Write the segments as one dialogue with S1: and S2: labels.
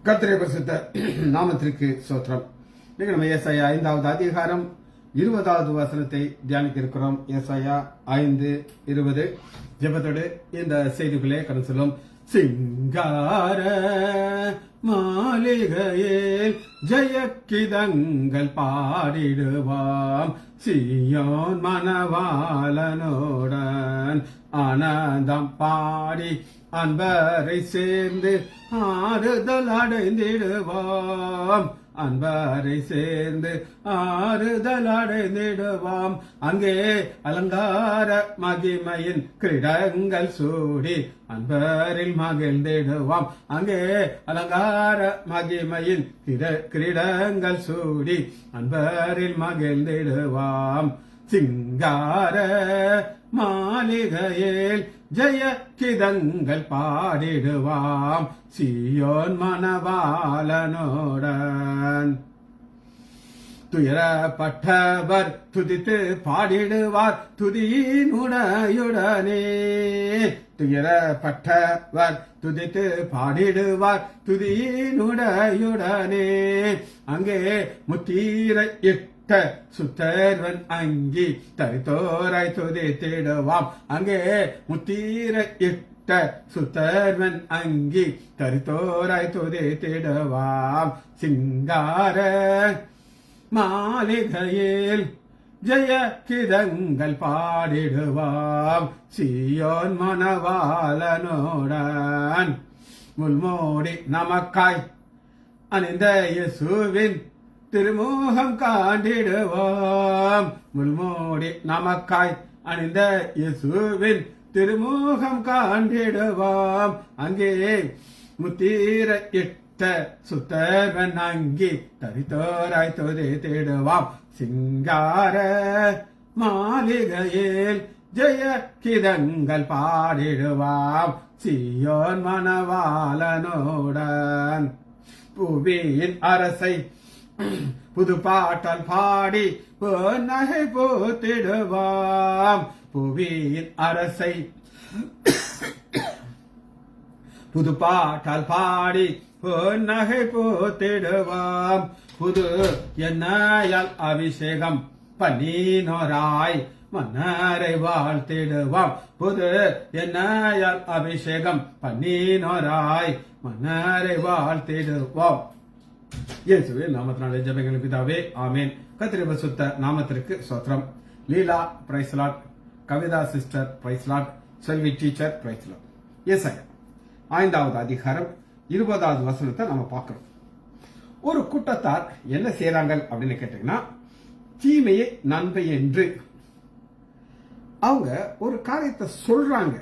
S1: கர்த்தருடைய பரிசுத்த நாமத்திற்கு ஸ்தோத்திரம். இன்னைக்கு நம்ம ஏசாயா 5வது அதிகாரம் 20வது வசனத்தை தியானிக்க இருக்கிறோம். ஏசாயா 5:20 ஜெபத்தோடு இந்த செய்திகளே கடந்து செல்லும். சிங்கார மாளிகையில் ஜெயக்கிதங்கள் பாடிடுவாம், சியோன் மணவாளனுடன் ஆனந்தம் பாடி அன்பரை சேர்ந்து ஆறுதல் அடைந்திடுவாம், அன்பரை சேர்ந்து ஆறுதல் அடைந்திடுவாம். அங்கே அலங்கார மகிமையின் கிரீடங்கள் சூடி அன்பரில் மகிழ்ந்திடுவாம், அங்கே அலங்கார மகிமையின் கிரீடங்கள் சூடி அன்பரில் மகிழ்ந்திடுவாம். சிங்கார மாளிகையில் ஜெய கிதங்கள் பாடிடுவாம், சியோன் மணவாளனுடன். துயரப்பட்டவர் துதித்து பாடிடுவார் துதியினுடையுடனே, துயரப்பட்டவர் துதித்து பாடிடுவார் துதியினுடையுடனே. அங்கே முத்தீரை சுத்தர்வன் அங்கி தரித்தோராய் துதித்திடுவாம், அங்கே முத்தீரை சுத்தர்வன் அங்கி தரித்தோராய் துதித்திடுவாம். சிங்கார மாளிகையில் ஜெய கிதங்கள் பாடிடுவாம், சியோன் மணவாளனுடன். முள்மோடி நமக்காய் அணிந்த இயேசுவின் திருமுகம் காண்டிடுவோம், முள்மோடி நமக்காய் அணிந்த இயேசுவின் திருமுகம் காண்டிடுவோம். அங்கே முத்தீர சுத்தர்வன் அங்கி தரித்தோராய் துதித்திடுவாம். சிங்கார மாளிகையில் ஜெய கிதங்கள் பாடிடுவாம், சியோன் மணவாளனுடன். புவியின் அரசை புது பாட்டால் பாடி நகை போத்திடுவாம், புவியின் அரசை புது பாட்டால் பாடி நகை போத்திடுவாம். புது எண்ணெயால் அபிஷேகம் பண்ணினோராய் மன்னரை வாழ்த்திடுவாம், புது எண்ணெயால் அபிஷேகம் பண்ணினோராய் மன்னரை வாழ்த்திடுவோம். இயேசுவின் நாமத்தினாலே ஜெபங்கள் பிதாவே, ஆமேன். கர்த்தருடைய பரிசுத்த நாமத்திற்கு ஸ்தோத்திரம். Leela praise Lord, Kavitha sister praise Lord, Selvi teacher praise Lord. ஏசாயா 5வது அதிகாரம் 20வது வசனத்தை நம்ம பார்க்கிறோம். ஒரு கூட்டத்தார் என்ன செய்யறாங்க அப்படின்னு கேட்டீங்கன்னா, தீமையை நன்மை என்று அவங்க ஒரு காரியத்தை சொல்றாங்க.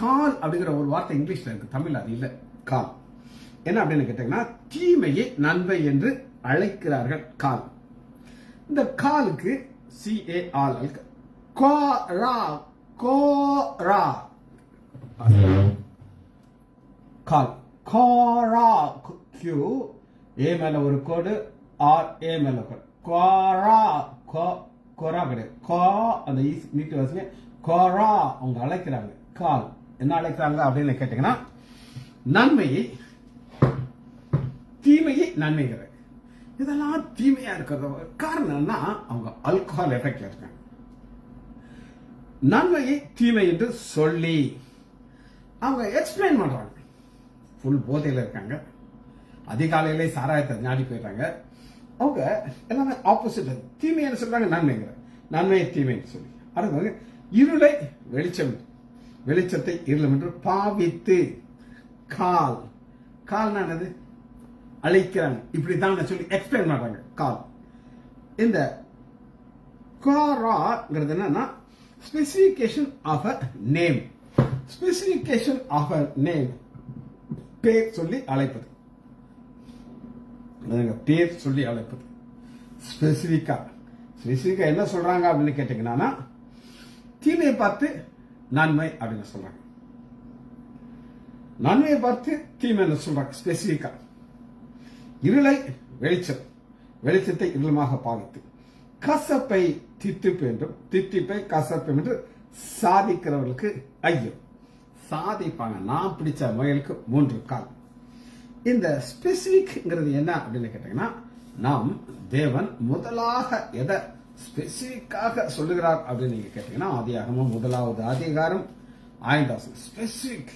S1: கால் அப்படிங்கிற ஒரு வார்த்தை இங்கிலீஷ்ல இருக்கு, தமிழ் அது இல்ல. கால் என்ன அப்படின்னு கேட்டீங்கன்னா, தீமையை நன்மை என்று அழைக்கிறார்கள். கால், இந்த காலுக்கு CAL call, Gora, Q A மேல ஒரு கோடு, R A மேல கோடு, கோரா, கோரா கிடையாது, கோ அந்த நீட்டு வசங்க கோரா அவங்க அழைக்கிறாங்க. கால் என்ன அழைக்கிறாங்க அப்படின்னு கேட்டீங்கன்னா, நன்மையை தீமையை நன்மைங்கிற. இதெல்லாம் தீமையா இருக்கிறது காரணம் என்ன? அவங்க ஆல்கஹால் எஃபெக்ட்ல இருக்காங்க. நன்மையை தீமை என்று சொல்லி அவங்க எக்ஸ்பிளைன் பண்றாங்க. ஃபுல் போதையில இருக்காங்க, அதிகாலையிலே சாராயத்தை நாடி போயிட்டாங்க. அவங்க எல்லாமே ஆப்போசிட். தீமையை சொல்றாங்க நன்மைங்கிற, நன்மையை தீமைன்னு சொல்லி. அடுத்தது இருளை வெளிச்சம், வெளிச்சத்தை இருளம் என்று பாவித்து. கால், கால்னா என்னது? அழைக்கிறாங்க. இப்படிதான் சொல்லி எக்ஸ்பிளைன் பண்றாங்க. கால். இந்த காராங்கிறது என்னன்னா, specification of a name, specification of a name, பேர் சொல்லி அழைப்பது, பேர் சொல்லி அழைப்பது. ஸ்பெசிபிக்கா என்ன சொல்றாங்க அப்படின்னு கேட்டீங்கன்னா, தீமையை பார்த்து நன்மை அப்படின்னு சொல்றாங்க, நன்மையை பார்த்து தீமை சொல்றாங்க. ஸ்பெசிபிக்கா இருளை வெளிச்சம், வெளிச்சத்தை இருளமாக பாவித்து, கசப்பை தித்திப்பு என்றும் தித்திப்பை கசப்பு என்று சாதிக்கிறவர்களுக்கு ஐயோ. சாதிப்பாங்க. நான் பிடிச்ச முயலுக்கு 3 கால். இந்த ஸ்பெசிபிக்ங்கிறது என்ன அப்படின்னு கேட்டீங்கன்னா, நாம் தேவன் முதலாக எதை ஸ்பெசிபிக்காக சொல்லுகிறார் அப்படின்னு நீங்க கேட்டீங்கன்னா, ஆதியாகமம் 1வது அதிகாரம் 5 ஸ்பெசிபிக்.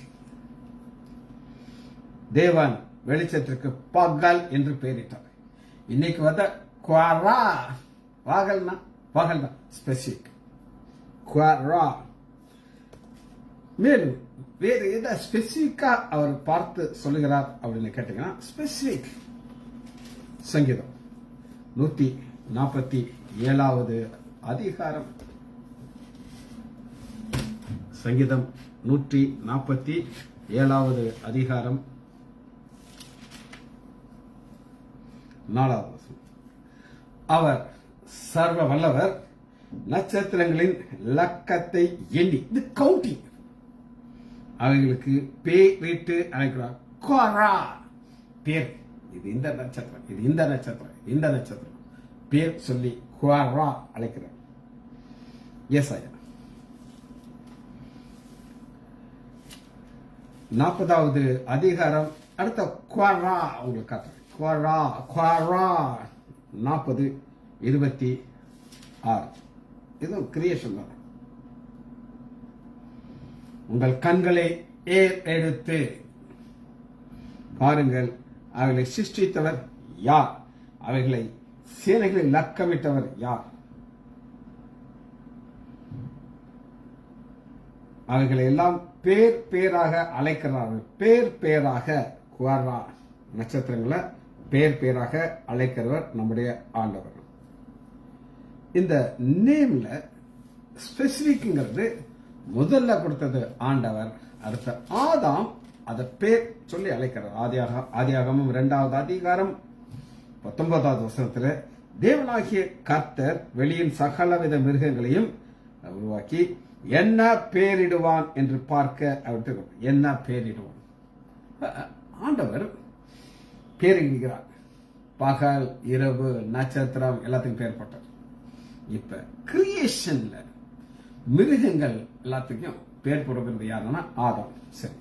S1: தேவன் வெளிச்சத்திற்கு பகல் என்று பெயரிட்டார். இன்னைக்கு வந்த குவாரா, பகல்னா பகல் தான் ஸ்பெசிபிக். குவாரா. மேலும் வேறு எதை ஸ்பெசிபிக்கா அவர் பார்த்து சொல்லுகிறார் அப்படின்னு கேட்டீங்கன்னா, ஸ்பெசிபிக் சங்கீதம் 147வது அதிகாரம். சங்கீதம் 147வது அதிகாரம் 4வது வசனம். அவர் சர்வ வல்லவர், நட்சத்திரங்களின் லக்கத்தை எண்ணி, இது கவுண்டிங், அவைகளுக்கு பேரிட்டு அழைக்கிறார். கோரா பேர், இது இந்த நட்சத்திரம், இது இந்த நட்சத்திரம், இந்த நட்சத்திரம் பேர் சொல்லி கோரா அழைக்கிறார். ஏசாயா 40வது அதிகாரம். அடுத்த குவாரா உங்களுக்கு காட்டுறேன். Quora Quora 40:26. இது கிரியேஷன் தான். உங்கள் கண்களை எடுத்து பாருங்கள், அவைகளை சிருஷ்டித்தவர் யார்? அவைகளை சேனைகளில் லக்கமிட்டவர் யார்? அவைகளை எல்லாம் பேர் பேராக அழைக்கிறார்கள். பேர் பேராக குவாரா நட்சத்திரங்களை பேர் பேராக அழைக்கிறவர் நம்முடைய ஆண்டவர். இந்த நேம்ல ஸ்பெசிபிக்ங்கிறது முதல்ல கொடுத்தது ஆண்டவர். அடுத்த ஆதாம் அதை பேர் சொல்லி அழைக்கிறார். ஆதியாகமம் 2வது அதிகாரம் 19வது வசனத்துல, தேவனாகிய கர்த்தர் வெளியின் சகலவித மிருகங்களையும் உருவாக்கி என்ன பேரிடுவான் என்று பார்க்க அவர் என்ன பேரிடுவான். ஆண்டவர் பேரிடுகிறார். பகல், இரவு, நட்சத்திரம் எல்லாத்துக்கும் பேர் போட்டார். இப்ப கிரியேஷன்ல மிருகங்கள் எல்லாத்துக்கும் பேர் போடுறது யாருன்னா ஆதாம். சரி,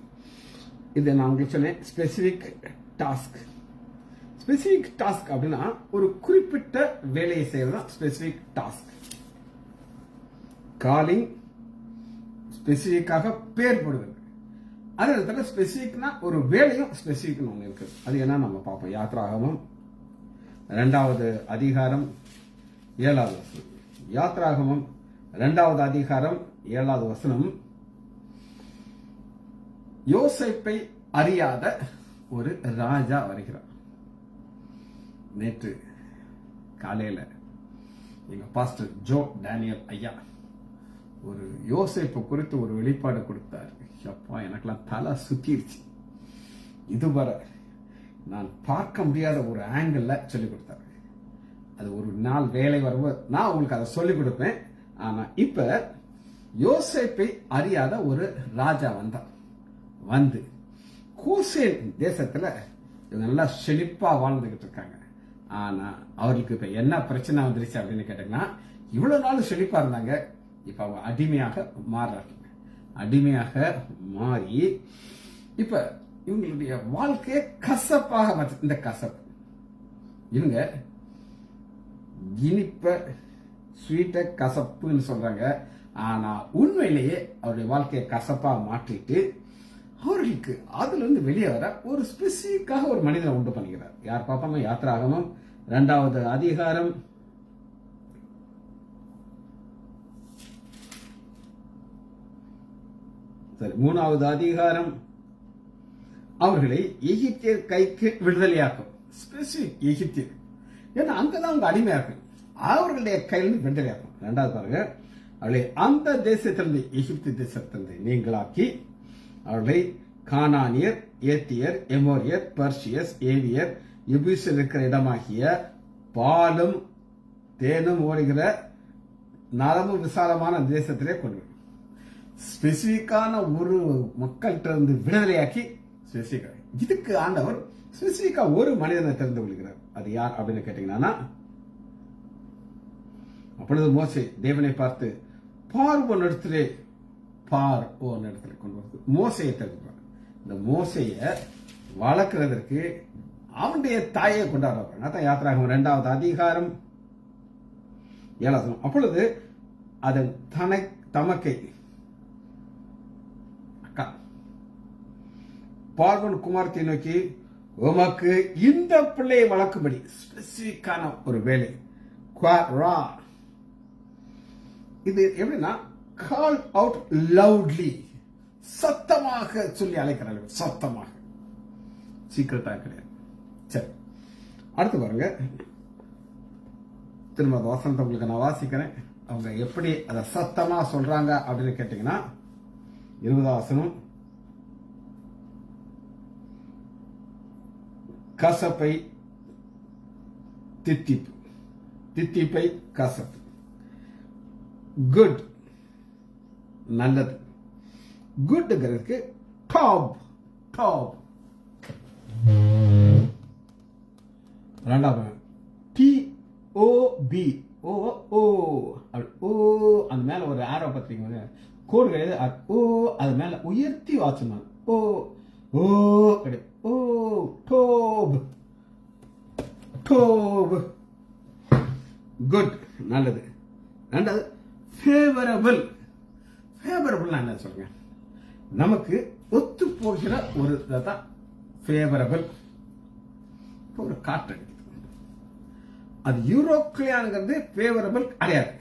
S1: இது நான் உங்களுக்கு சொன்னேன் ஸ்பெசிபிக் டாஸ்க். ஸ்பெசிபிக் டாஸ்க் அப்படின்னா ஒரு குறிப்பிட்ட வேலையை செய்யறது ஸ்பெசிபிக் டாஸ்க். காலிங் ஸ்பெசிபிக்காக பேர் போடுவது. அதே இடத்துல ஸ்பெசிபிக்னா ஒரு வேலையும் ஸ்பெசிபிக் ஒன்று இருக்கு. அது என்ன நம்ம பார்ப்போம். யாத்ராகமம் 2வது அதிகாரம் 7வது வசனம். யாத்ராகமம் 2வது அதிகாரம் 7வது வசனம். யோசேப்பை அறியாத ஒரு ராஜா வருகிறார். நேற்று காலையில எங்க பாஸ்டர் ஜோ டேனியல் ஐயா ஒரு யோசேப்பு குறித்து ஒரு வெளிப்பாடு கொடுத்தார். அப்பா, எனக்கெல்லாம் தலை சுத்திருச்சு. இதுவரை நான் பார்க்க முடியாத ஒரு ஆங்கிள் சொல்லிக் கொடுத்தாரு. அது ஒரு நாள் வேலை வரும்போது நான் உங்களுக்கு அதை சொல்லிக் கொடுப்பேன். ஆனா இப்ப யோசேப்பை அறியாத ஒரு ராஜா வந்தான். வந்து கூசேன் தேசத்துல நல்லா செழிப்பா வாழ்ந்துகிட்டு இருக்காங்க. ஆனா அவர்களுக்கு இப்ப என்ன பிரச்சனை வந்துருச்சு அப்படின்னு கேட்டீங்கன்னா, இவ்வளவு நாள் செழிப்பா இருந்தாங்க, இப்ப அவங்க அடிமையாக மாறுறாங்க. அடிமையாக மாறி இப்ப இவங்களுடைய வாழ்க்கையை கசப்பாக மாற்று. இந்த கசப்பு இவங்க இனிப்ப ஸ்வீட்ட கசப்புன்னு சொல்றாங்க. ஆனா உண்மையிலேயே அவருடைய வாழ்க்கையை கசப்பா மாற்றிட்டு அவர்களுக்கு அதுல இருந்து வெளியே வர ஒரு ஸ்பெசிபிக்காக ஒரு மனிதனை உண்டு பண்ணுகிறார். யார் பார்ப்போமா? யாத்ராகமம் 2வது அதிகாரம் 3வது அதிகாரம். அவர்களை எகிப்தியர் கைக்கு விடுதலையாக்கும். ஸ்பெசிபிக் எகிப்தியர், ஏன்னா அங்கதான் அவங்க அடிமையா இருக்கும். அவர்களுடைய கையிலிருந்து விடுதலையாக்கும். 2வது பாருங்க, அவர்களை அந்த தேசத்திலிருந்து எகிப்து தேசத்திலிருந்து நீங்களாக்கி அவர்களை கானானியர், ஏத்தியர், எமோரியர், பர்ஷியஸ், ஏவியர், எபூசியர் இருக்கிற இடமாகிய பாலும் தேனும் ஓடுகிற நலமும் விசாலமான தேசத்திலே கொண்டு ஸ்பெசிபிக்கான ஒரு மக்கள்கிட்ட இருந்து விடுதலையாக்கி ஸ்பெசிபிக்கா இதுக்கு ஆண்டவர் ஸ்பெசிபிக்கா ஒரு மனிதனை தெரிந்து கொள்கிறார். அது யார் அப்படின்னு கேட்டீங்கன்னா, அப்பொழுது மோசே தேவனை பார்த்து பார்வோன் இடத்துல கொண்டு வந்து மோசையை தெரிஞ்சுப்பார். இந்த மோசைய வளர்க்கிறதற்கு அவனுடைய தாயை கொண்டாடுறாங்க. அதான் யாத்திராகமம் 2வது அதிகாரம் 7வது வசனம். அப்பொழுது அதன் தமக்கை அக்கா பார்வன் குமாரத்தை நோக்கி, உமக்கு இந்த பிள்ளையை வளர்க்கும்படி ஸ்பெசிபிக்கான ஒரு வேலை. இது எப்படின்னா, கால் அவுட் லவுட்லி, சத்தமாக சொல்லி அழைக்கிறார்கள். சத்தமாக, சீக்கிரட்டா கிடையாது. சரி, அடுத்து பாருங்க. திரும்ப அந்த வசனத்தை உங்களுக்கு நான் வாசிக்கிறேன். அவங்க எப்படி அதை சத்தமா சொல்றாங்க அப்படின்னு கேட்டீங்கன்னா, 20வது வசனம். கசப்பை தித்திப்பு, தித்திப்பை கசப்பு. குட் நல்லது. குட்ங்கிறதுக்கு டாப், டாப். ரெண்டாவது TOB, ஓ ஓ ஓ, அந்த மேல ஒரு ஆரோ பத்திரிக்கை கோடு கிடையாது. ஓ அது மேல உயர்த்தி வாசனம். ஓ ஓ கிடையாது. ஓ டோப், டோப். குட் நல்லது. ரெண்டாவது ஃபேவரபிள். ஃபேவரபிள் என்ன சொல்லுங்க, நமக்கு ஒத்து போகிற ஒரு தான் ஃபேவரபிள். ஒரு காற்று அடிக்குது, அது யூரோக்ளியான்ங்கிறது ஃபேவரபிள் கிடையாது.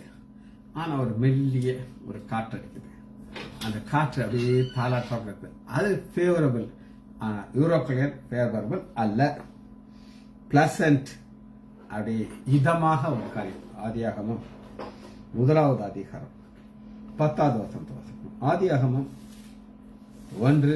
S1: ஆனா ஒரு மெல்லிய ஒரு காற்று அடிக்குது, அந்த காற்று அப்படியே தாளாட்டம் இருக்குது, அது ஃபேவரபிள். ஆனா யூரோக்ளியன் ஃபேவரபிள் அல்ல. பிளசன்ட், அப்படி இதமாக ஒரு காரியம். ஆதியாகமம் 1வது அதிகாரம் 10வது வசனம். ஆதியாகமம் 1:10.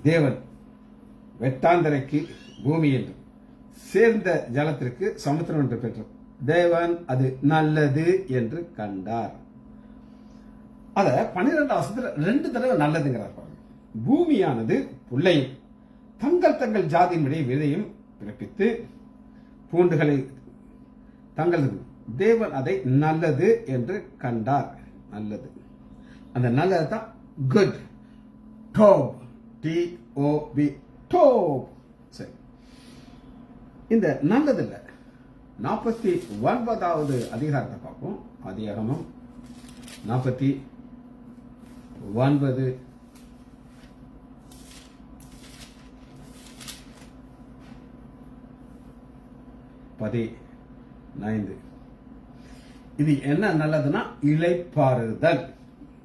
S1: தேவன் வெட்டாந்தரைக்கு பூமி என்றும் சேர்ந்த ஜலத்திற்கு சமுத்திரம் என்று பெற்றார். தேவன் அது நல்லது என்று கண்டார். அத 12வது வசனத்துல 2 தடவை நல்லதுங்கிறார் பாருங்க. பூமியானது புல்லையும் தங்கள் ஜாதியினுடைய விதையும் பிறப்பித்து பூண்டுகளை தங்கள், தேவன் அதை நல்லது என்று கண்டார். நல்லது, அந்த நல்லது தான் குட். Dope, TOB, dope. சரி, இந்த நல்லதுல 49வது அதிகாரத்தை பார்ப்போம். அதிகாரமும் 49 15. இது என்ன நல்லதுன்னா இளைப்பாறுதல்.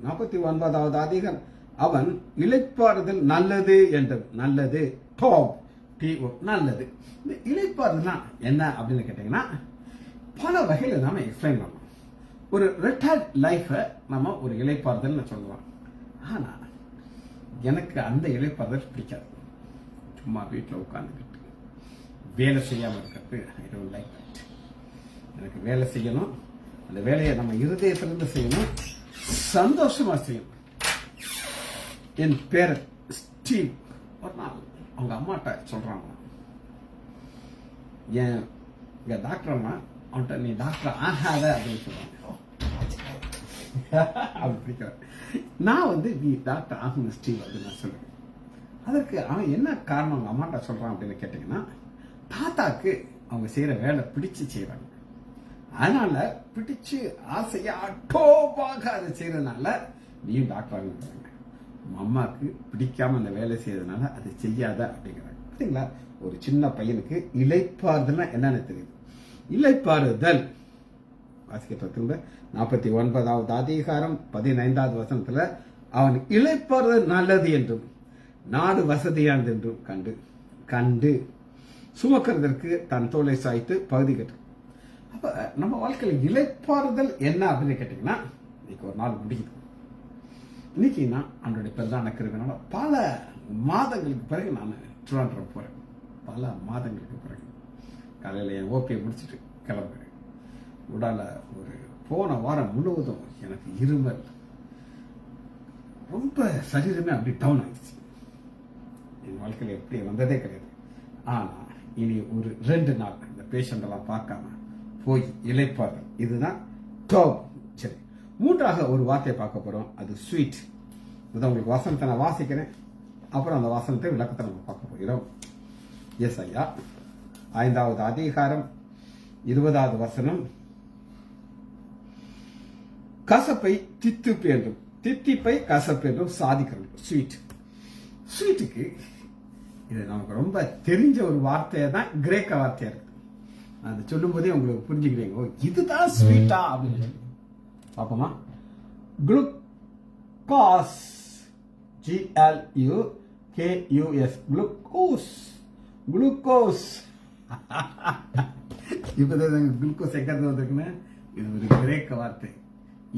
S1: 49வது அதிகாரம், அவன் இளைப்பாறுதல் நல்லது என்று. நல்லது டாப், TO நல்லது. இந்த இளைப்பாறுதல் என்ன அப்படின்னு கேட்டீங்கன்னா, பல வகையில் நாம எக்ஸ்பிளைன் பண்ணலாம். ஒரு ரிட்டையர்ட் லைஃப நம்ம ஒரு இளைப்பாறுதல் சொல்லலாம். ஆனா எனக்கு அந்த இளைப்பாறுதல் பிடிக்காது. சும்மா வீட்டில் உட்கார்ந்துக்கிட்டு வேலை செய்யாம இருக்கிறது ஐ டோன்ட் லைக் தட். எனக்கு வேலை செய்யணும், அந்த வேலையை நம்ம இருதயத்திலிருந்து செய்யணும், சந்தோஷமா செய்யணும். என் பேர் ஸ்டீவ் ஒரு நாள் அவங்க அம்மாட்ட சொல்றாங்க, என் டாக்டர் அம்மா அவன்கிட்ட நீ டாக்டர் ஆகாத அப்படின்னு சொல்றாங்க. அவன் பிடிக்கிற நான் நீ டாக்டர் ஆகணும் ஸ்டீவ் அப்படின்னு நான் சொல்றேன். அதற்கு அவன் என்ன காரணம் அவங்க அம்மாட்ட சொல்றான் அப்படின்னு கேட்டீங்கன்னா, தாத்தாக்கு அவங்க செய்யற வேலை பிடிச்சு செய்யறாங்க. அதனால பிடிச்சு ஆசையா டோப்பாக அதை செய்யறதுனால நீயும் டாக்டர் ஆகுறாங்க. அம்மாவுக்கு பிடிக்காம அந்த வேலை செய்யறதுனால அதை செய்யாத அப்படிங்கிறாங்க. பார்த்தீங்களா, ஒரு சின்ன பையனுக்கு இளைப்பாறுதல்னா என்னன்னு தெரியுது. இளைப்பாறுதல் வாசிக்கிற திரும்ப 49வது அதிகாரம் 15வது வசனத்துல, அவன் இளைப்பாறுதல் நல்லது என்றும் நாடு வசதியானது என்றும் கண்டு சுமக்கிறதற்கு தன் தோலை சாய்த்து பகுதி கட்டு. அப்ப நம்ம வாழ்க்கையில இளைப்பாறுதல் என்ன அப்படின்னு கேட்டீங்கன்னா, இன்னைக்கு ஒரு நாள் முடியுது. இன்னைக்கு நான் அவனுடைய பிரதான கிருபையினால பல மாதங்களுக்கு பிறகு நான் திருவாரூர் போறேன். பல மாதங்களுக்கு பிறகு காலையில என் ஓபியை முடிச்சுட்டு கிளம்புறேன். உடல ஒரு போன வாரம் முழுவதும் எனக்கு இருமல், ரொம்ப சரீரமே அப்படி டவுன் ஆயிடுச்சு. என் வாழ்க்கையில எப்படி வந்ததே கிடையாது. ஆனா இனி ஒரு 2 நாள் இந்த பேஷண்ட் எல்லாம் பார்க்காம போய் இளைப்பாறுதல். இதுதான் டோப். சரி, மூன்றாக ஒரு வார்த்தையை பார்க்க போறோம், அது ஸ்வீட். இதான் உங்களுக்கு வசனத்தை நான் வாசிக்கிறேன், அப்புறம் அந்த வசனத்தை விளக்கத்தை நம்ம பார்க்க போகிறோம். ஏசாயா 5வது அதிகாரம் 20வது வசனம். கசப்பை தித்திப்பு என்றும் தித்திப்பை கசப்பு என்றும் சாதிக்கிறது. ஸ்வீட். ஸ்வீட்டுக்கு இது நமக்கு ரொம்ப தெரிஞ்ச ஒரு வார்த்தையை தான், கிரேக்க வார்த்தையா இருக்கு. அது சொல்லும் போதே உங்களுக்கு புரிஞ்சுக்கிறீங்க, இதுதான் ஸ்வீட்டா அப்படின்னு சொல்லி பார்ப்போமா. குளுக்காஸ், GLUKUS, குளுக்கோஸ். குளுக்கோஸ். இப்பதான் குளுக்கோஸ் எங்கிறது வந்திருக்குன்னு, இது ஒரு கிரேக்க வார்த்தை.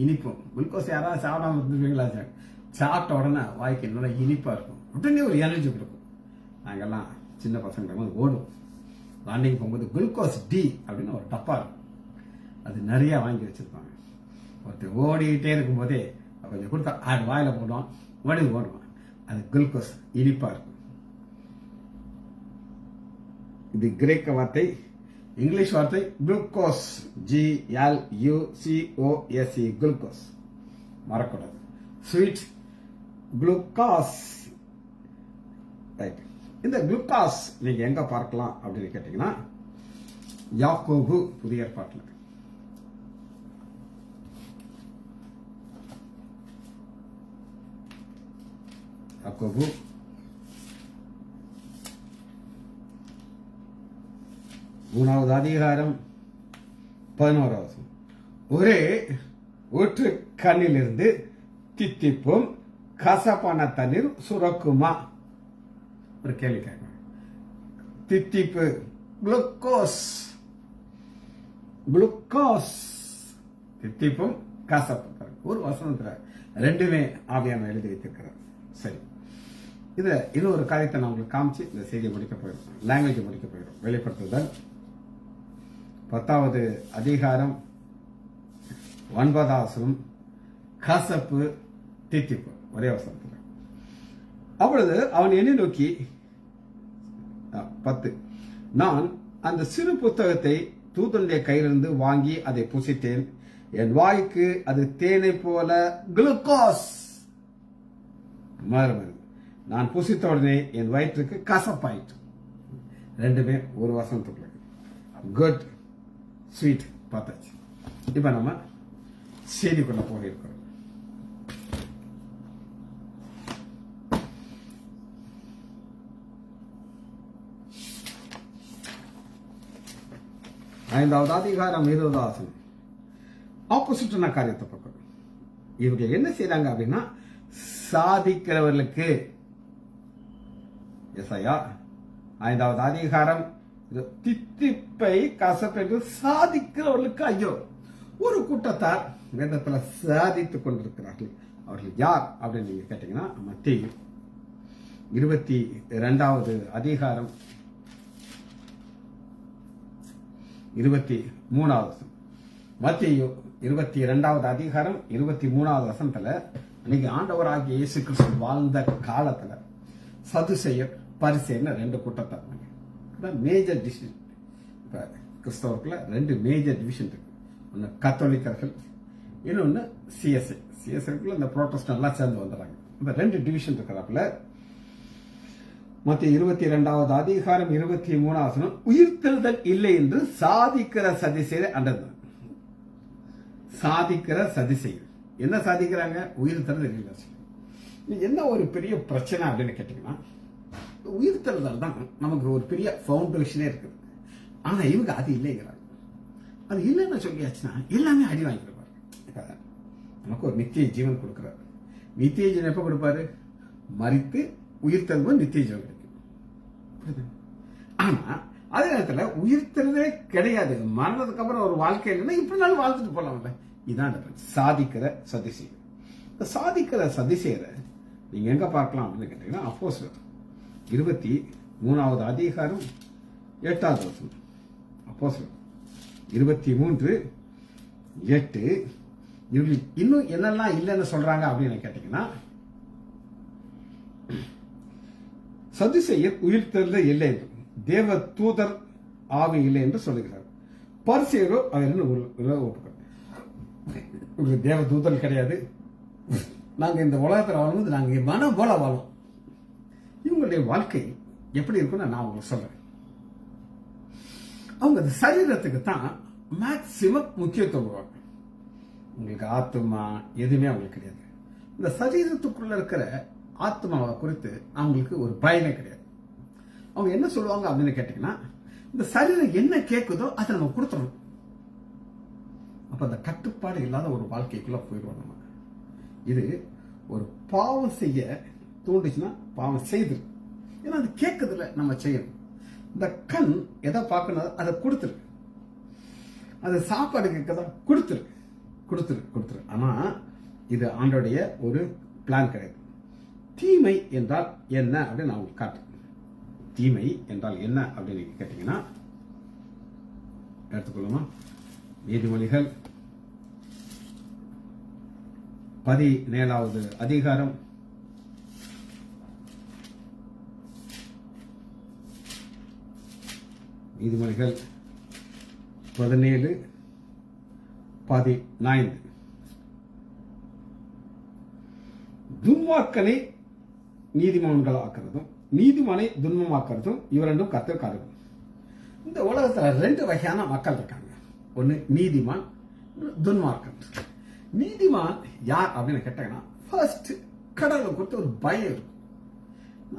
S1: இனிப்பும். குளுக்கோஸ் யாராவது சாப்பிடாம இருந்துருவீங்களா சார்? சாப்பிட்ட உடனே வாய்க்கு நல்லா இனிப்பா இருக்கும், உடனே ஒரு எனர்ஜி கொடுக்கும். நாங்கெல்லாம் சின்ன பசங்க ஓடும், ரன்னிங் போகும்போது குளுக்கோஸ் டி அப்படின்னு ஒரு டப்பா இருக்கும், அது நிறைய வாங்கி வச்சிருப்பாங்க. ஒருத்தர் ஓடிக்கிட்டே இருக்கும் போதே கொஞ்சம் கொடுத்தா அது வாயில போடுவான், ஓடுவான். அது குளுக்கோஸ், இனிப்பா இருக்கும். இது கிரேக்க வார்த்தை. இங்கிலீஷ் வார்த்தை குளுக்கோஸ், GLUCOSE, குளுக்கோஸ். மறக்கூடாது. Sweet, glucose. ரைட். இந்த குளுக்காஸ் நீங்க எங்க பார்க்கலாம் அப்படின்னு கேட்டீங்கன்னா, யாக்கோபு புதிய ஏற்பாட்டில். யாக்கோபு 3வது அதிகாரம் 11வது வசனம். ஒரே ஊற்று கண்ணிலிருந்து தித்திப்பும் கசப்பான தண்ணீர் சுரக்குமா? ஒரு கேள்வி கேட்கணும். தித்திப்பு, குளுக்கோஸ். குளுக்கோஸ், தித்திப்பும் கசப்பு. ஒரு வசனத்துல ரெண்டுமே ஆவியானவர் எழுதி வைத்திருக்கிறார். சரி, இதுல இன்னொரு காரியத்தை நான் உங்களுக்கு காமிச்சு இந்த செய்தியை முடிக்க போயிடும், லாங்குவேஜ் முடிக்க போயிடும். வெளிப்படுத்துதல் 10வது அதிகாரம் 9வது வசனம். கசப்பு, தித்திப்பு, ஒரே வசனத்தில். அப்பொழுது அவன் என்னை நோக்கி 10, நான் அந்த சிறு புத்தகத்தை தூதனுடைய கையிலிருந்து வாங்கி அதை புசித்தேன். என் வாய்க்கு அது தேனை போல குளுக்கோஸ் மாறுவது. நான் புசித்த உடனே என் வயிற்றுக்கு கசப்பாயிற்று. ரெண்டுமே ஒரு வசனத்துக்குள்ள. குட், ஸ்வீட் பார்த்தாச்சு. இப்ப நம்ம செய்திக்குள்ள போயிருக்கிறோம். ஐந்தாவது அதிகாரம் 20வது வசனம். ஆப்போசிட்டான காரியத்தை பார்க்கணும். இவங்க என்ன செய்றாங்க அப்படின்னா, சாதிக்கிறவர்களுக்கு. ஏசாயா 5வது அதிகாரம், தித்திப்பை கசப்பென்று சாதிக்கிறவர்களுக்கு ஐயோ. ஒரு கூட்டத்தார் வேதத்துல சாதித்துக் கொண்டிருக்கிறார்கள். அவர்கள் யார் அப்படின்னு நீங்க கேட்டீங்கன்னா, மத்தேயு 22வது அதிகாரம் 23வது வசனம். மத்தேயு 22வது அதிகாரம் 23வது வசனத்துல, அன்னைக்கு ஆண்டவராகிய இயேசு கிறிஸ்து வாழ்ந்த காலத்துல சதுசேயர், பரிசேயர்னு ரெண்டு கூட்டத்தார். Major division. இப்ப கிறிஸ்தவர்களை ரெண்டு மேஜர் டிவிஷன் இருக்கு. ஒன்னு கத்தோலிக்கர்கள், இன்னொன்னு சிஎஸ்ஐ. சிஎஸ்ஐக்குள்ள இந்த புரோட்டஸ்டன்ட் எல்லாம் சேர்ந்து வந்துடுறாங்க. இந்த ரெண்டு டிவிஷன் இருக்கிறாப்புல. மத்திய 22வது அதிகாரம் 23வது வசனம், உயிர்த்தெழுதல் இல்லை என்று சாதிக்கிற சதிசெயர் அண்டது. சாதிக்கிற சதிசெயர் என்ன சாதிக்கிறாங்க? உயிர்த்தெழுதல் இல்லை. என்ன ஒரு பெரிய பிரச்சனை அப்படின்னு கேட்டீங்கன்னா, உயிர்த்தெழுதல் தான் நமக்கு ஒரு பெரிய பவுண்டேஷனே இருக்குது. ஆனா இவங்க அது இல்லைங்கிறாங்க. அது இல்லைன்னு சொல்லியாச்சுன்னா எல்லாமே அடி வாங்கிடுவாரு. நமக்கு ஒரு நித்திய ஜீவன் கொடுக்கிறாரு. நித்திய ஜீவன் எப்ப கொடுப்பாரு? மரித்து உயிர்த்தெழுவது நித்திய ஜீவன் கிடைக்கும். ஆனா அதே நேரத்துல உயிர்த்தெழுதே கிடையாது. மரணத்துக்கு அப்புறம் ஒரு வாழ்க்கை இல்லைன்னா இப்படி நாள் வாழ்ந்துட்டு போலாம்ல. இதான் சாதிக்கிற சதிசெயர். இந்த சாதிக்கிற சதிசெயரை நீங்க எங்க பார்க்கலாம் அப்படின்னு கேட்டீங்கன்னா, அப்போஸ்தலர் 23வது அதிகாரம் 8வது வசனம். அப்போஸ்தலர் 23:8. இவங்க இன்னும் என்னெல்லாம் இல்லைன்னு சொல்றாங்க அப்படின்னு கேட்டீங்கன்னா, சதுசேயர் உயிர்த்தெழுதல் இல்லை என்று, தேவ தூதர் ஆவி இல்லை என்று சொல்லுகிறார். பரிசேயரோ அதில் ஒப்புக்க ஒரு தேவ தூதல் கிடையாது. நாங்க இந்த உலகத்தில் வாழும்போது நாங்க மனம் போல வாழும். இவங்களுடைய வாழ்க்கை எப்படி இருக்குன்னு நான் உங்களுக்கு சொல்றேன். அவங்க அந்த சரீரத்துக்கு தான் மேக்சிமம் முக்கியத்துவம் கொடுப்பாங்க. உங்களுக்கு ஆத்மா எதுவுமே அவங்களுக்கு கிடையாது. இந்த சரீரத்துக்குள்ள இருக்கிற ஆத்மாவை குறித்து அவங்களுக்கு ஒரு பயமே கிடையாது. அவங்க என்ன சொல்லுவாங்க அப்படின்னு கேட்டீங்கன்னா, இந்த சரீரம் என்ன கேட்குதோ அதை நம்ம கொடுத்துடணும். அப்ப அந்த கட்டுப்பாடு இல்லாத ஒரு வாழ்க்கைக்குள்ள போயிடுவோம் நம்ம. இது ஒரு பாவம் செய்ய தூண்டுச்சுன்னா பாவம் செய்துரு. ஏன்னா அது கேட்கறதுல நம்ம செய்யணும். இந்த கண் எதை பார்க்கணும் அதை கொடுத்துரு. அது சாப்பாடு கேட்கறதா கொடுத்துரு. ஆனா இது ஆண்டோடைய ஒரு பிளான் கிடையாது. தீமை என்றால் என்ன அப்படின்னு நான் உங்களுக்கு காட்டுறேன். தீமை என்றால் என்ன அப்படின்னு கேட்டீங்கன்னா, எடுத்துக்கொள்ளுமா, நீதிமொழிகள் 17வது அதிகாரம் 17:14 துன்மார்க்கனை நீதிமான்கள் ஆக்குறதும் நீதிமானை துன்மமாக்குறதும் இவரெண்டும் கர்த்தர் காரணம். இந்த உலகத்துல 2 வகையான மக்கள் இருக்காங்க. ஒன்னு நீதிமான், துன்மார்க்கன். நீதிமான் யார் அப்படின்னு கேட்டாங்கன்னா, ஃபர்ஸ்ட் கடவுளை குறித்து ஒரு பயம் இருக்கும்.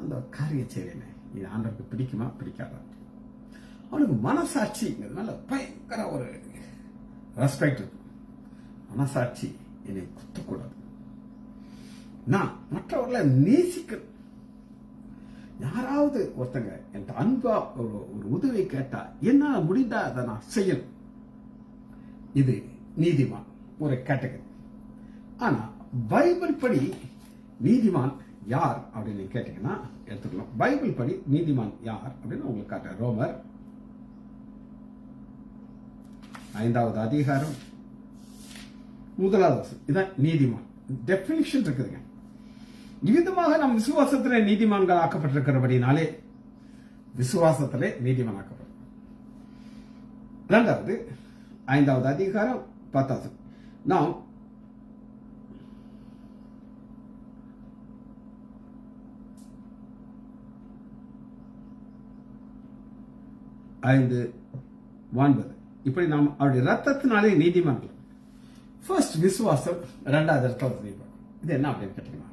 S1: அந்த காரியம் செய்யறேனே, இது ஆண்டவருக்கு பிடிக்குமா பிடிக்காதா, அவனுக்கு மனசாட்சிங்கிறதுனால பயங்கர ஒரு ரெஸ்பெக்ட் இருக்கும். மனசாட்சி என்னை குத்தக்கூடாது, நான் மற்றவர்களை நேசிக்கணும். யாராவது ஒருத்தங்க என்கிட்ட அன்பா ஒரு உதவி கேட்டா என்னால முடிந்தா அதை நான் செய்யணும். இது நீதிமான் ஒரு கேட்டகரி. ஆனா பைபிள் படி நீதிமான் யார் அப்படின்னு கேட்டீங்கன்னா எடுத்துக்கலாம். பைபிள் படி நீதிமான் யார் அப்படின்னு உங்களுக்கு காட்டுறேன். ரோமர் 5வது அதிகாரம் 1வது வசனம். இதான் நீதிமான் டெபினிஷன் இருக்குதுங்க. இவ்விதமாக நம் விசுவாசத்திலே நீதிமான்கள் ஆக்கப்பட்டிருக்கிறபடினாலே விசுவாசத்திலே நீதிமான் ஆக்கப்படும். 2வது 5வது அதிகாரம் 10வது. நாம் ஐந்து 9 இப்படி நாம் அவருடைய ரத்தத்தினாலே நீதிமான்கள். ஃபர்ஸ்ட் விசுவாசம், 2வது ரத்தம். இது என்ன அப்படின்னு கேட்டீங்கன்னா,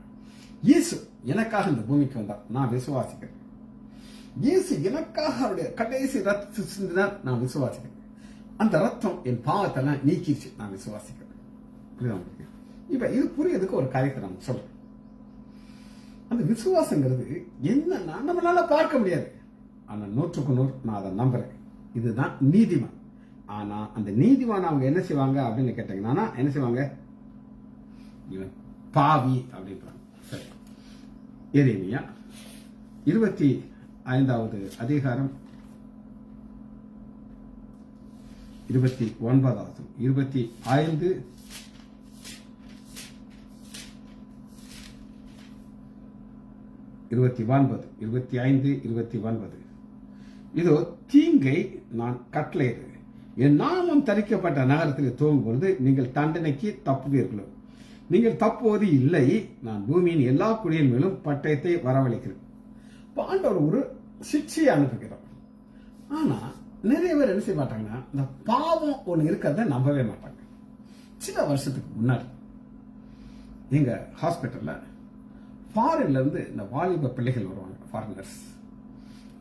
S1: இயேசு எனக்காக இந்த பூமிக்கு வந்தார், நான் விசுவாசிக்கிறேன். இயேசு எனக்காக அவருடைய கடைசி ரத்தத்தை சிந்தினார், நான் விசுவாசிக்கிறேன். அந்த ரத்தம் என் பாவத்தெல்லாம் நீக்கிச்சு, நான் விசுவாசிக்கிறேன். புரியுதா? இப்ப இது புரியறதுக்கு ஒரு காரியத்தை நான் சொல்றேன். அந்த விசுவாசங்கிறது என்னன்னா நம்மளால பார்க்க முடியாது, ஆனா 100க்கு 100 நான் அதை நம்புறேன். இதுதான் நீதிமான். ஆனா அந்த நீதிமான் அவங்க என்ன செய்வாங்க அப்படின்னு கேட்டீங்கன்னா, என்ன செய்வாங்க, இவன் பாவி அப்படின்றாங்க. சரி, எரேமியா 25வது அதிகாரம் 29வது 25 29 இதோ தீங்கை நான் கட்டளையிடுகிறேன், என் நாமம் தரிக்கப்பட்ட நகரத்தில் துவங்கும் பொழுது நீங்கள் தண்டனைக்கு தப்புவீர்களோ, நீங்கள் தப்புவது இல்லை, நான் பூமியின் எல்லா குடியின் மேலும் பட்டயத்தை வரவழைக்கிறேன். ஆண்டவர் ஒரு சிக்ஷையை அனுப்புகிறார். ஆனா நிறைய பேர் என்ன செய்ய மாட்டாங்கன்னா, இந்த பாவம் ஒண்ணு இருக்கிறத நம்பவே மாட்டாங்க. சில வருஷத்துக்கு முன்னாடி எங்க ஹாஸ்பிட்டல்ல ஃபாரின்ல இருந்து இந்த வாலிப பிள்ளைகள் வருவாங்க, ஃபாரினர்ஸ்.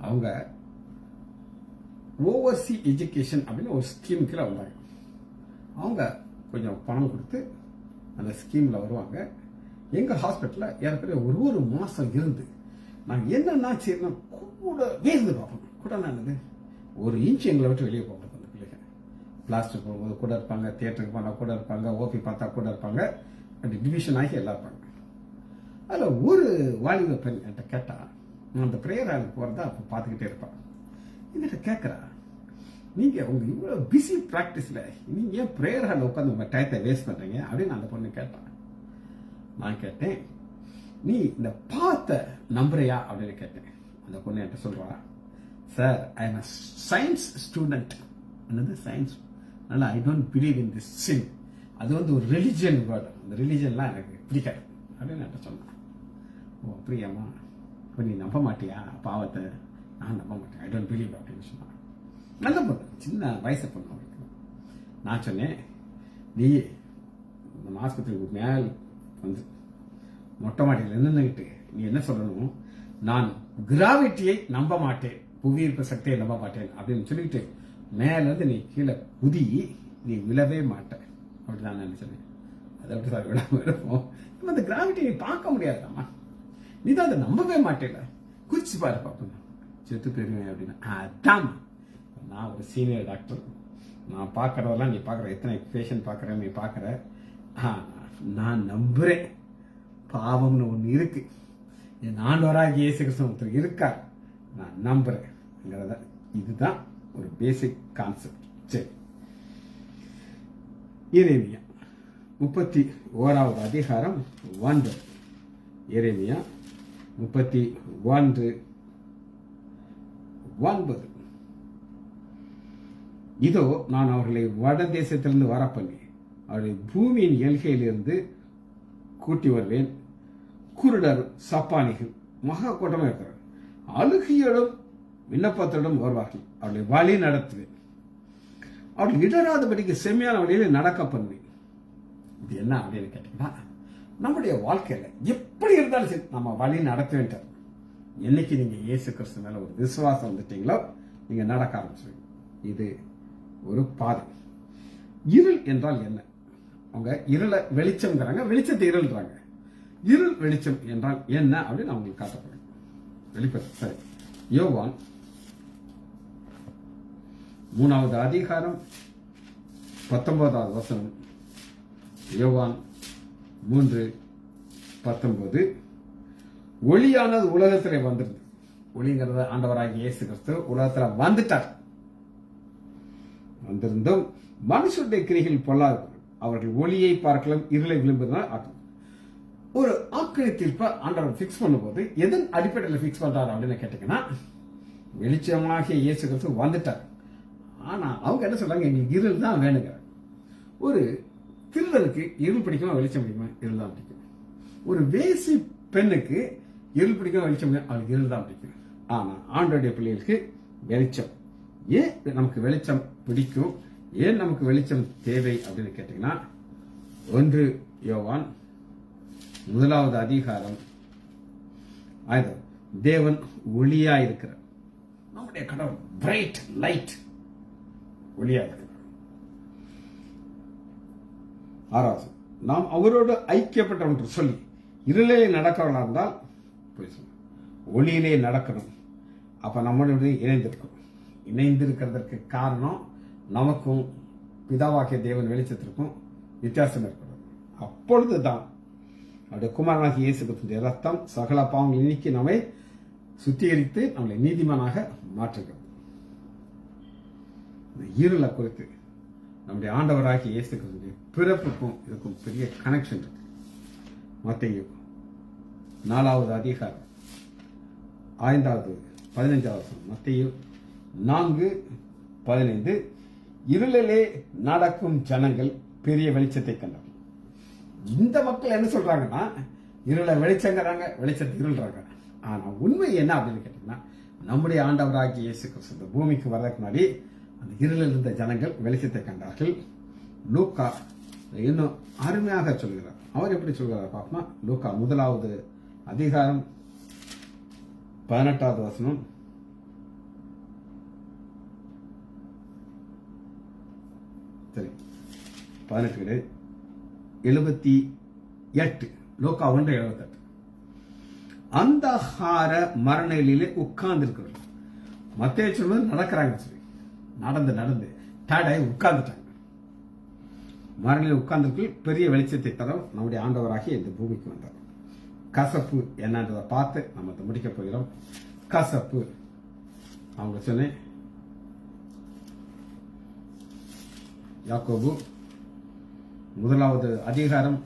S1: அவங்க ஓவர்சி எஜுகேஷன் அப்படின்னு ஒரு ஸ்கீம் கீழே வந்தாங்க. அவங்க கொஞ்சம் பணம் கொடுத்து அந்த ஸ்கீம்ல வருவாங்க. எங்க ஹாஸ்பிட்டல்ல ஏற்கனவே ஒரு மாசம் இருந்து நாங்கள் என்னன்னா செய்யணும், கூட வேந்து பார்ப்போம். கூட என்னது, ஒரு இன்ச் எங்களை விட்டு வெளியே போகிறது. அந்த பிள்ளைங்க பிளாஸ்டர் போகும்போது கூட இருப்பாங்க, தியேட்டருக்கு போனால் கூட இருப்பாங்க, ஓபி பார்த்தா கூட இருப்பாங்க, அப்படி டிவிஷன் ஆகி எல்லாம் இருப்பாங்க. அதில் ஒரு வாலிப பெண் என்கிட்ட கேட்டா, நான் அந்த ப்ரேயர் ஹாலுக்கு போகிறதா அப்போ பார்த்துக்கிட்டே இருப்பான். என்கிட்ட கேட்குறா, நீங்கள் உங்கள் இவ்வளோ பிஸி ப்ராக்டிஸில் நீங்கள் ஏன் ப்ரேயர் ஹாலில் உட்காந்து உங்கள் டயத்தை வேஸ்ட் பண்ணுறீங்க அப்படின்னு அந்த பொண்ணு கேட்டான். நான் கேட்டேன், நீ இந்த பாவத்தை நம்புறியா அப்படின்னு கேட்டேன். அந்த பொண்ணு என்கிட்ட சொல்றா, sir I am science student. என்னது சயின்ஸ்? அதனால I don't believe in this sin. அது வந்து ஒரு ரிலிஜியன் வேர்டு. அந்த ரிலிஜன்லாம் எனக்கு பிடிக்காது அப்படின்னு என்கிட்ட சொன்னான். ஓ அப்படியாம்மா, இப்போ நீ நம்ப மாட்டியா பாவத்தை? நான் நம்ப மாட்டேன், ஐ டோன்ட் பிலீவ் அப்படின்னு சொன்னான். நல்ல பொண்ணு, சின்ன வயசு பொண்ணு அவருக்கு. நான் சொன்னேன், நீ நம்ம ஆஸ்பத்திரிக்கு மேல் வந்து மொட்டை மாடியில் நின்றுக்கிட்டு நீ என்ன சொல்லணும், நான் கிராவிட்டியை நம்ப மாட்டேன், புவியீர்ப்பு சக்தியை நம்ப மாட்டேன் அப்படின்னு சொல்லிட்டு மேலேருந்து நீ கீழே குதி, நீ விழவே மாட்டேன் அப்படி நான் நினைச்சேன். அதை அப்படி சார் விடாம இருப்போம். இப்போ அந்த கிராவிட்டியை பார்க்க முடியாதாம்மா, நீ தான் அதை நம்பவே மாட்டேல, குதிச்சு பாரு பார்ப்போம், செத்து போயிருவேன் அப்படின்னு. அதான் நான் ஒரு சீனியர் டாக்டர், நான் பார்க்கறதெல்லாம் நீ பார்க்குற, எத்தனை பேஷண்ட் பார்க்குறேன் நீ பார்க்குற, நான் நம்புறேன் பாவம்னு ஒன்று இருக்கு, என் ஆண்டவராகிய இயேசு கிறிஸ்து ஒருத்தர் இருக்கார், நான் நம்புறேன். இதுதான் ஒரு பேசிக் கான்செப்ட். சரி, எரேமியா 31வது அதிகாரம் 1. எரேமியா 31:9. இதோ நான் அவர்களை வட தேசத்திலிருந்து வரப்பண்ணி அவர்களை பூமியின் எல்கையிலிருந்து கூட்டி வருவேன். குருடர், சப்பானிகள், மகா கூட்டமாக இருக்கிறார், அழுகையோடும் விண்ணப்பத்தோடும் வருவார்கள். அவர்களை வழி நடத்துவேன், அவர்கள் இடராதபடிக்கு செம்மையான வழியில் நடக்க பண்ணுவேன். இது என்ன அப்படின்னு கேட்டீங்கன்னா, நம்முடைய வாழ்க்கையில எப்படி இருந்தாலும் சரி நம்ம வழி நடத்துவேன். என்னைக்கு நீங்க இயேசு கிறிஸ்து மேல ஒரு விசுவாசம் வந்துட்டீங்களோ நீங்க நடக்க ஆரம்பிச்சுவீங்க. இது ஒரு பாதை. இருள் என்றால் என்ன? அவங்க இருளை வெளிச்சம்ங்கிறாங்க, வெளிச்சத்தை இருள்றாங்க. இருள் வெளிச்சம் என்றால் என்ன அப்படின்னு நான் உங்களுக்கு காட்டப்படுறேன். வெளிப்பட்டு சரி, யோவான் 3வது அதிகாரம் 19வது வசனம். யோவான் 3:19. ஒளியானது உலகத்திலே வந்திருந்தது. ஒளிங்கிறத ஆண்டவராகிய இயேசு கிறிஸ்து உலகத்துல வந்துட்டார். வந்திருந்தும் மனுஷருடைய கிரிகள் பொல்லாது, அவர்கள் ஒளியை பார்க்கலாம், இருளை விளிம்புதான் ஆக்கும். ஒரு ஆக்கினை தீர்ப்பை ஆண்டவர் பிக்ஸ் பண்ணும்போது எதன் அடிப்படையில் பிக்ஸ் பண்றாரு அப்படின்னு கேட்டீங்கன்னா, வெளிச்சமாகிய இயேசு கிறிஸ்து வந்துட்டார். ஆனா அவங்க என்ன சொல்றாங்க, எங்களுக்கு இருள் தான் வேணுங்க. ஒரு திருடனுக்கு இருள் பிடிக்குமா வெளிச்சம் பிடிக்குமா? இருள் தான் பிடிக்கும். ஒரு வேசி பெண்ணுக்கு இருள் பிடிக்குமா வெளிச்சம் பிடிக்கும்? அவளுக்கு இருள் தான் பிடிக்கும். ஆனா ஆண்டவருடைய பிள்ளைகளுக்கு வெளிச்சம். ஏன் நமக்கு வெளிச்சம் பிடிக்கும், ஏன் நமக்கு வெளிச்சம் தேவை அப்படின்னு கேட்டீங்கன்னா, 1 யோவான் 1வது அதிகாரம் 5. தேவன் ஒளியா இருக்கிறார். நம்முடைய கடவுள் பிரைட் லைட், ஒளியா இருக்கிறார். 6வது, நாம் அவரோடு ஐக்கியப்பட்டோம் என்று சொல்லி இருளிலே நடக்கிறவர்களா இருந்தால் போய் சொல்லணும், ஒளியிலே நடக்கணும். அப்ப நம்மளுடைய இணைந்திருக்கிறதற்கு காரணம் நமக்கும் பிதாவாகிய தேவன் வெளிச்சத்திற்கும் வித்தியாசம் இருக்கிறது. அப்பொழுதுதான் அவருடைய குமாரனாகிய இயேசு கிறிஸ்துவின் ரத்தம் சகல பாவங்களை நீக்கி நம்மை சுத்திகரித்து நம்மளை நீதிமானாக மாற்றுகிறது. இருளை குறித்து நம்முடைய ஆண்டவராகிய இயேசு கிறிஸ்துவின் பிறப்புக்கும் இதுக்கும் பெரிய கனெக்ஷன் இருக்கு. மத்தேயு 4வது அதிகாரம் 5வது 15வது. மத்தேயு 4:15. இருளிலே நடக்கும் ஜனங்கள் பெரிய வெளிச்சத்தை கண்டார்கள். இந்த மக்கள் என்ன சொல்றாங்கன்னா, இருளை வெளிச்சங்கிறாங்க, வெளிச்சத்தை இருள்றாங்க. ஆனா உண்மை என்ன அப்படின்னு கேட்டீங்கன்னா, நம்முடைய ஆண்டவராகிய இயேசு கிறிஸ்து பூமிக்கு வர்றதுக்கு முன்னாடி அந்த இருளில் இருந்த ஜனங்கள் வெளிச்சத்தை கண்டார்கள். லூக்கா இன்னும் அருமையாக சொல்கிறார். அவர் எப்படி சொல்கிறார் பாப்போமா? லூக்கா 1வது அதிகாரம் 18வது வசனம். சரி, 18 78. லூக்கா 1:78. அந்தகார மரணநிலையிலே உட்கார்ந்து இருக்கிறார்கள். மத்தேயு சொல்வது நடக்கிறாங்க சொல்லி நடந்து தடை உட்கார்ந்துட்டாங்க. மரணநிலையில் உட்கார்ந்து பெரிய வெளிச்சத்தை தரும் நம்முடைய ஆண்டவராகிய இந்த பூமிக்கு வந்தார். கசப்பு என்னன்றதை பார்த்து நம்ம முடிக்க போகிறோம். கசப்பு அவங்க சொன்னேன், யாக்கோபு 1வது அதிகாரம்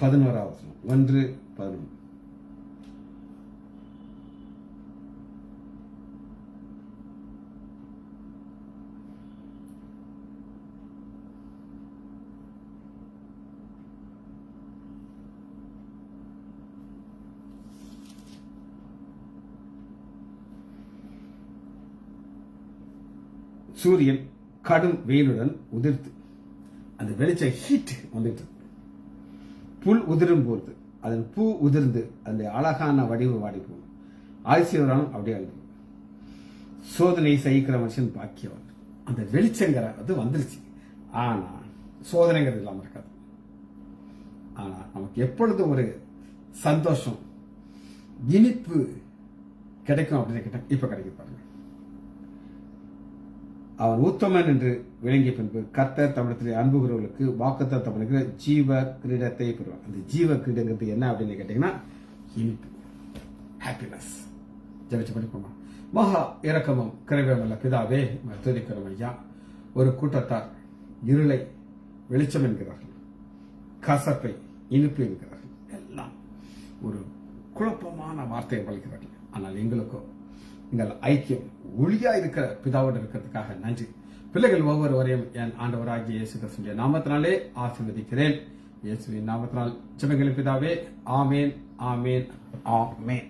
S1: 11வது 1:11. சூரியன் கடும் வெயிலுடன் உதிர்த்து அந்த வெளிச்ச ஹீட் வந்துட்டு புல் உதிரும் போது அதன் பூ உதிர்ந்து அந்த அழகான வடிவு வாடி போகும். ஆதிசிவரானும் அப்படியே அழுது. சோதனை சகிக்கிற மனுஷன் பாக்கியவன். அந்த வெளிச்சங்கிற அது வந்துருச்சு. ஆனா சோதனைங்கிறது இல்லாம இருக்காது. ஆனா நமக்கு எப்பொழுதும் ஒரு சந்தோஷம் இனிப்பு கிடைக்கும் அப்படின்னு கேட்டா இப்ப கிடைக்கும் பாருங்க. அவன் உத்தமன் என்று விளங்கிய பின்பு கர்த்தர் தமிழத்திலே அன்புகிறவர்களுக்கு வாக்குத்தத்தம் பண்ணுகிற ஜீவ கிரீடத்தை பெறுவார். அந்த ஜீவ கிரீடங்கிறது என்ன அப்படின்னு கேட்டீங்கன்னா இனிப்பு, ஹாப்பினஸ். ஜெபிச்சு படிப்போமா? மகா இரக்கமும் கிருபையுமுள்ள பிதாவே, துதிக்கிறோம் ஐயா. ஒரு கூட்டத்தார் இருளை வெளிச்சம் என்கிறார்கள், கசப்பை இனிப்பு என்கிறார்கள், எல்லாம் ஒரு குழப்பமான வார்த்தையை பலிக்கிறார்கள். ஆனால் எங்களுக்கோ எங்கள் ஐக்கியம் ஒளியா இருக்கிற பிதாவோடு இருக்கிறதுக்காக நன்றி. பிள்ளைகள் ஒவ்வொருவரையும் என் ஆண்டவராகிய இயேசு கிறிஸ்துவின் நாமத்தினாலே ஆசீர்வதிக்கிறேன். இயேசுவின் நாமத்தினால் ஜெபங்களின் பிதாவே, ஆமேன், ஆமேன், ஆமேன்.